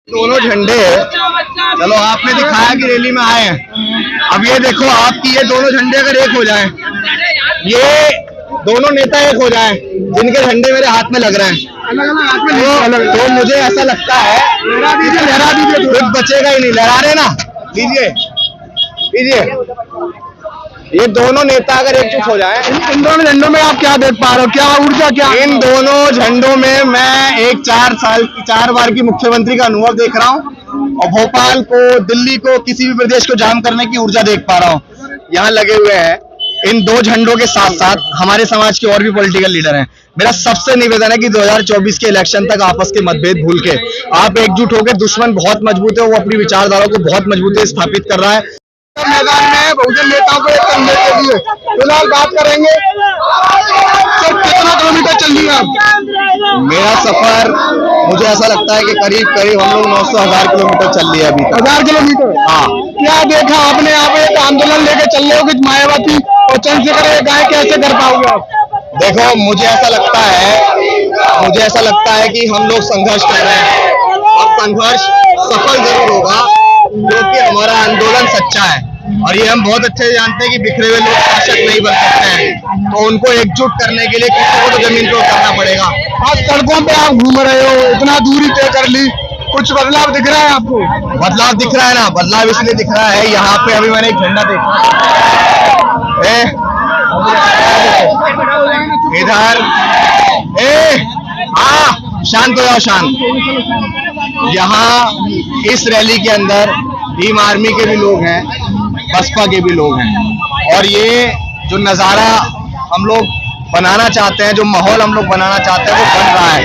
दोनों झंडे, चलो आपने दिखाया कि रैली में आए हैं। अब ये देखो आपकी ये दोनों झंडे अगर एक हो जाएं, ये दोनों नेता एक हो जाएं, जिनके झंडे मेरे हाथ में लग रहे हैं, तो मुझे ऐसा लगता है लहरा दीजिए, कुछ बचेगा ही नहीं। लहरा रहे ना, लीजिए लीजिए। ये दोनों नेता अगर एकजुट हो जाएं, इन दोनों झंडों में आप क्या देख पा रहे हो, क्या ऊर्जा, क्या? इन दोनों झंडों में मैं एक 4 बार की मुख्यमंत्री का अनुभव देख रहा हूँ और भोपाल को, दिल्ली को, किसी भी प्रदेश को जाम करने की ऊर्जा देख पा रहा हूँ। यहाँ लगे हुए हैं इन दो झंडों के साथ साथ हमारे समाज के और भी पॉलिटिकल लीडर हैं। मेरा सबसे निवेदन है कि 2024 के इलेक्शन तक आपस के मतभेद भूल के आप एकजुट होकर, दुश्मन बहुत मजबूत है, वो अपनी विचारधारा को बहुत मजबूती से स्थापित कर रहा है। मैदान में बहुजन नेताओं को एक करने के लिए फिलहाल बात करेंगे। सर, कितना किलोमीटर चल रही है आप? मेरा सफर मुझे ऐसा लगता है कि करीब करीब हम लोग 900-1000 किलोमीटर चल लिए अभी तक। 1000 किलोमीटर? हाँ। क्या देखा आपने? आप एक आंदोलन लेके चल रहे हो कि मायावती और चंद्रशेखर ये गाय कैसे कर पाओगे आप? देखो मुझे ऐसा लगता है कि हम लोग संघर्ष कर रहे हैं और संघर्ष सफल जरूर होगा, क्योंकि हमारा आंदोलन सच्चा है और ये हम बहुत अच्छे से जानते हैं कि बिखरे हुए लोग शासक नहीं बन सकते हैं, तो उनको एकजुट करने के लिए किसी को तो जमीन पे उतरना पड़ेगा। आज सड़कों पे आप घूम रहे हो, इतना दूरी तय कर ली, कुछ बदलाव दिख रहा है आपको? बदलाव दिख रहा है ना, बदलाव इसलिए दिख रहा है, यहाँ पे अभी मैंने एक झंडा देखा इधर, शांत हो जाओ, शांत। यहाँ इस रैली के अंदर भीम आर्मी के भी लोग हैं, बसपा के भी लोग हैं, और ये जो नजारा हम लोग बनाना चाहते हैं, जो माहौल हम लोग बनाना चाहते हैं, वो बन रहा है।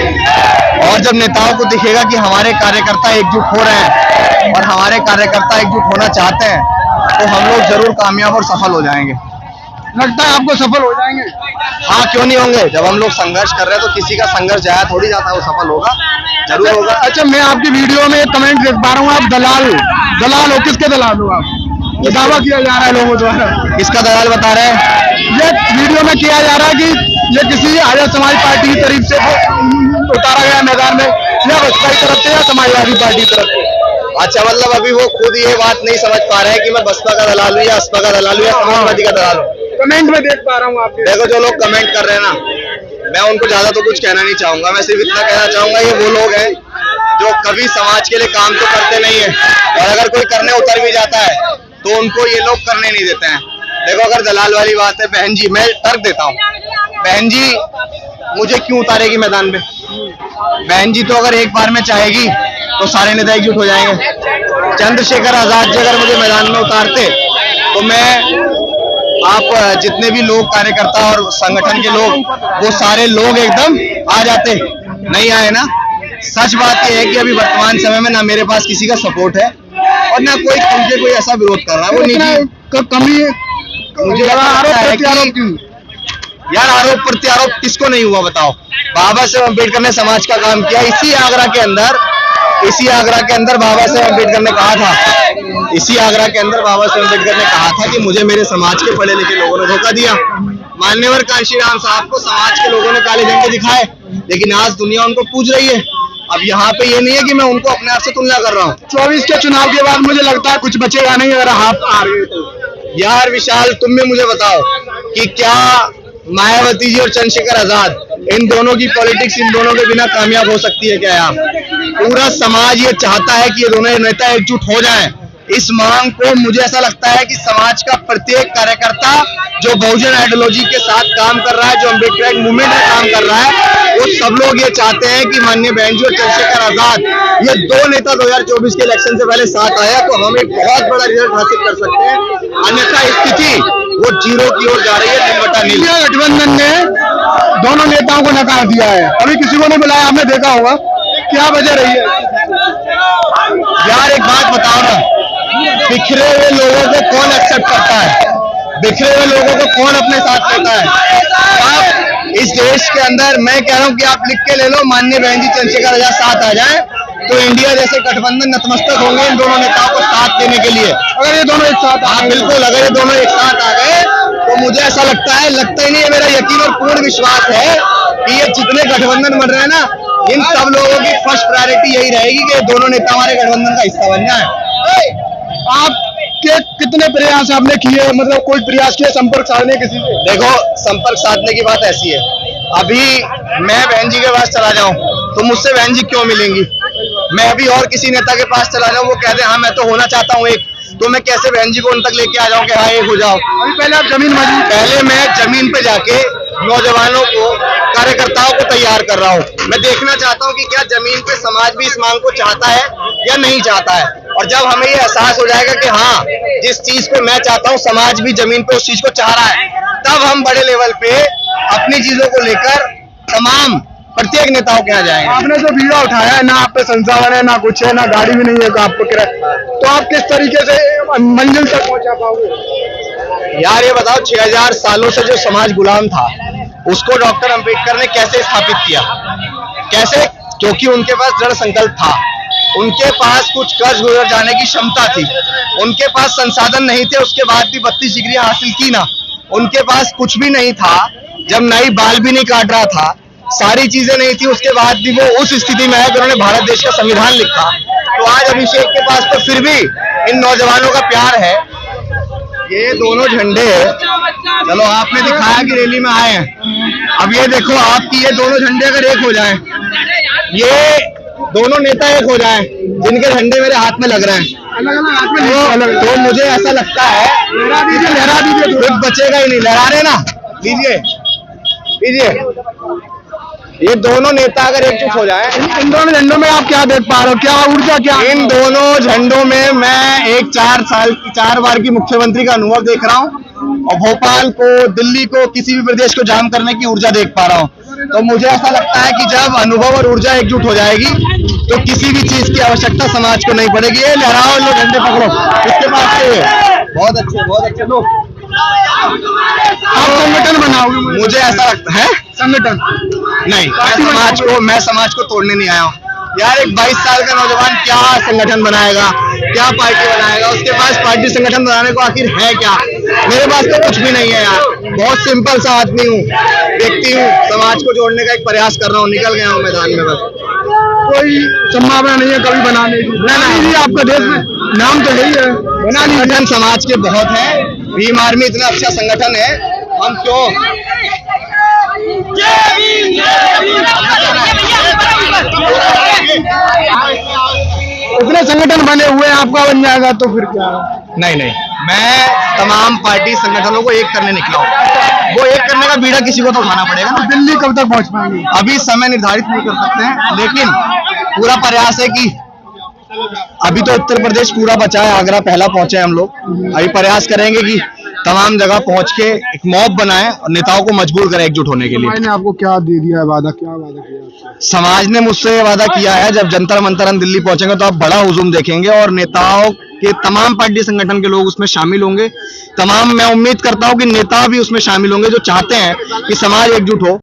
और जब नेताओं को दिखेगा कि हमारे कार्यकर्ता एकजुट हो रहे हैं और हमारे कार्यकर्ता एकजुट होना चाहते हैं, तो हम लोग जरूर कामयाब और सफल हो जाएंगे। लगता है आपको सफल हो जाएंगे? हाँ, क्यों नहीं होंगे। जब हम लोग संघर्ष कर रहे हैं तो किसी का संघर्ष जाया थोड़ी जाता है, वो सफल होगा, जरूर होगा। अच्छा, मैं आपकी वीडियो में कमेंट देख पा रहा हूँ, आप दलाल हो। किसके दलाल हो आप? ये दावा किया जा रहा है लोगों द्वारा। किसका दलाल बता रहे हैं? ये वीडियो में किया जा रहा है कि ये किसी आर्य समाज पार्टी की तरफ से उतारा गया मैदान में, या बसपा की तरफ से या समाजवादी पार्टी की तरफ से। अच्छा, मतलब अभी वो खुद ये बात नहीं समझ पा रहे हैं कि मैं बसपा का दलाल हूँ या असपा का दलाल हूँ या समाजवादी का दलाल हूँ। कमेंट में देख पा रहा हूँ आपके। देखो, जो लोग कमेंट कर रहे हैं ना, मैं उनको ज्यादा तो कुछ कहना नहीं चाहूंगा। मैं सिर्फ इतना कहना चाहूंगा, ये वो लोग हैं जो कभी समाज के लिए काम तो करते नहीं है, और अगर कोई करने उतर भी जाता है तो उनको ये लोग करने नहीं देते हैं। देखो, अगर दलाल वाली बात है, बहन जी मैं तर्क देता हूँ, बहन जी मुझे क्यों उतारेगी मैदान में? बहन जी तो अगर एक बार में चाहेगी तो सारे नेता एकजुट हो जाएंगे। चंद्रशेखर आजाद जी अगर मुझे मैदान में उतारते तो मैं, आप जितने भी लोग कार्यकर्ता और संगठन के लोग, वो सारे लोग एकदम आ जाते, नहीं आए ना। सच बात यह है कि अभी वर्तमान समय में ना मेरे पास किसी का सपोर्ट है और ना कोई मुझे कोई ऐसा विरोध कर रहा है। वो निजी कमी मुझे लगता है कि यार आरोप प्रत्यारोप किसको नहीं हुआ बताओ। बाबा साहेब अम्बेडकर ने समाज का काम किया। इसी आगरा के अंदर बाबा साहेब अम्बेडकर ने कहा था, इसी आगरा के अंदर बाबा साहेब अम्बेडकर ने कहा था कि मुझे मेरे समाज के पढ़े लिखे लोगों ने धोखा दिया। मान्यवर कांशीराम साहब को समाज के लोगों ने काले झंडे दिखाए, लेकिन आज दुनिया उनको पूज रही है। अब यहाँ पे ये नहीं है कि मैं उनको अपने आप से तुलना कर रहा हूँ। 24 के चुनाव के बाद मुझे लगता है कुछ बचेगा नहीं अगर आप आ रहे हो तो। यार विशाल, तुम भी मुझे बताओ कि क्या मायावती जी और चंद्रशेखर आजाद, इन दोनों की पॉलिटिक्स इन दोनों के बिना कामयाब हो सकती है क्या? यार पूरा समाज ये चाहता है कि ये दोनों नेता एकजुट हो जाएं। इस मांग को मुझे ऐसा लगता है कि समाज का प्रत्येक कार्यकर्ता जो बहुजन आइडियोलॉजी के साथ काम कर रहा है, जो अम्बेडकर मूवमेंट में काम कर रहा है, वो सब लोग ये चाहते हैं कि माननीय बहन जी और चंद्रशेखर आजाद ये दो नेता 2024 के इलेक्शन से पहले साथ आया तो हम एक बहुत बड़ा रिजल्ट हासिल कर सकते हैं। अन्यथा स्थिति वो जीरो की ओर जा रही है, नील। गठबंधन ने दोनों नेताओं को नकार दिया है, अभी किसी को नहीं बुलाया, आपने देखा होगा, क्या वजह रही है? यार एक बात बताओ ना, बिखरे हुए लोगों को कौन एक्सेप्ट करता है? बिखरे हुए लोगों को कौन अपने साथ लेता है? आप इस देश के अंदर, मैं कह रहा हूँ कि आप लिख के ले लो, माननीय बहन जी चंद्रशेखर आजाद साथ आ जाए तो इंडिया जैसे गठबंधन नतमस्तक होंगे इन दोनों नेताओं को साथ देने के लिए। अगर ये दोनों एक साथ, हाँ बिल्कुल, अगर ये दोनों एक साथ आ गए तो मुझे ऐसा लगता ही नहीं है, मेरा यकीन और पूर्ण विश्वास है कि ये जितने गठबंधन बन रहे हैं ना, इन सब लोगों की फर्स्ट प्रायोरिटी यही रहेगी कि दोनों नेता हमारे गठबंधन का हिस्सा बन जाए। आपके कितने प्रयास आपने किए, मतलब कोई प्रयास किया संपर्क साधने किसी से? देखो, संपर्क साधने की बात ऐसी है, अभी मैं बहन जी के पास चला जाऊं तो मुझसे बहन जी क्यों मिलेंगी? मैं अभी और किसी नेता के पास चला जाऊं, वो कहते हैं हाँ मैं तो होना चाहता हूँ एक, तो मैं कैसे बहन जी को उन तक लेके आ जाऊं कि हाँ एक हो जाओ? अभी पहले आप जमीन मजबूत, पहले मैं जमीन पे जाके नौजवानों को, कार्यकर्ताओं को तैयार कर रहा हूँ। मैं देखना चाहता हूँ कि क्या जमीन पे समाज भी इस मांग को चाहता है या नहीं चाहता है। और जब हमें ये एहसास हो जाएगा कि हाँ जिस चीज को मैं चाहता हूँ समाज भी जमीन पे उस चीज को चाह रहा है, तब हम बड़े लेवल पे अपनी चीजों को लेकर तमाम प्रत्येक नेताओं के यहाँ जाएंगे। आपने जो बीड़ा उठाया है, ना आप पे संसाधन है, ना कुछ है, ना गाड़ी भी नहीं है आप पे किराए, तो आप किस तरीके से मंजिल तक पहुंचा पाओगे? यार ये बताओ, 6000 सालों से जो समाज गुलाम था उसको डॉक्टर अंबेडकर ने कैसे स्थापित किया? कैसे? क्योंकि उनके पास दृढ़ संकल्प था, उनके पास कुछ कर्ज गुजर जाने की क्षमता थी, उनके पास संसाधन नहीं थे, उसके बाद भी 32 डिग्रियां हासिल की ना, उनके पास कुछ भी नहीं था, जब नई बाल भी नहीं काट रहा था, सारी चीजें नहीं थी, उसके बाद भी वो उस स्थिति में है कि उन्होंने भारत देश का संविधान लिखा। तो आज अभिषेक के पास तो फिर भी इन नौजवानों का प्यार है। ये दोनों झंडे, चलो आपने दिखाया कि रैली में आए हैं, अब ये देखो आपकी ये दोनों झंडे अगर एक हो जाएं, ये दोनों नेता एक हो जाएं, जिनके झंडे मेरे हाथ में लग रहे हैं, तो मुझे ऐसा लगता है लहरा दीजिए, कुछ बचेगा ही नहीं। लहरा रहे ना, लीजिए लीजिए। ये दोनों नेता अगर एकजुट हो जाए, इन दोनों झंडों में आप क्या देख पा रहे हो, क्या ऊर्जा, क्या? इन दोनों झंडों में मैं एक 4 बार की मुख्यमंत्री का अनुभव देख रहा हूँ और भोपाल को, दिल्ली को, किसी भी प्रदेश को जाम करने की ऊर्जा देख पा रहा हूँ। तो मुझे ऐसा लगता है कि जब अनुभव और ऊर्जा एकजुट हो जाएगी तो किसी भी चीज की आवश्यकता समाज को नहीं पड़ेगी। ये लहराओ, लोग झंडे पकड़ो, इसके पास से बहुत अच्छे लोग। आप संगठन बनाओगे? मुझे ऐसा लगता है संगठन नहीं, मैं समाज को तोड़ने नहीं आया हूँ यार। एक 22 साल का नौजवान क्या संगठन बनाएगा, क्या पार्टी बनाएगा? उसके पास पार्टी संगठन बनाने को आखिर है क्या? मेरे पास तो कुछ भी नहीं है यार, बहुत सिंपल सा आदमी हूँ, व्यक्ति हूँ, समाज को जोड़ने का एक प्रयास कर रहा हूँ, निकल गया हूँ मैदान में। बस कोई संभावना नहीं है कभी बनाने की? नहीं, आपका देश में नाम तो नहीं है, संगठन समाज के बहुत है, भीम आर्मी इतना अच्छा संगठन है, हम क्यों? इतने संगठन बने हुए हैं, आपका बन जाएगा तो फिर क्या? नहीं, मैं तमाम पार्टी संगठनों को एक करने निकला हूँ। वो एक करने का बीड़ा किसी को तो उठाना पड़ेगा ना। दिल्ली कब तक पहुंच पाएंगे? अभी समय निर्धारित नहीं कर सकते हैं, लेकिन पूरा प्रयास है कि अभी तो उत्तर प्रदेश पूरा बचा है, आगरा पहला पहुंचे हम लोग। अभी प्रयास करेंगे कि तमाम जगह पहुंच के एक मॉब बनाएं और नेताओं को मजबूर करें एकजुट होने के लिए। समाज ने आपको क्या दे दिया है वादा, क्या वादा किया? समाज ने मुझसे ये वादा किया है, जब जंतर मंतर हम दिल्ली पहुंचेंगे तो आप बड़ा हुजूम देखेंगे और नेताओं के, तमाम पार्टी संगठन के लोग उसमें शामिल होंगे। तमाम, मैं उम्मीद करता हूं कि नेता भी उसमें शामिल होंगे जो चाहते हैं कि समाज एकजुट हो।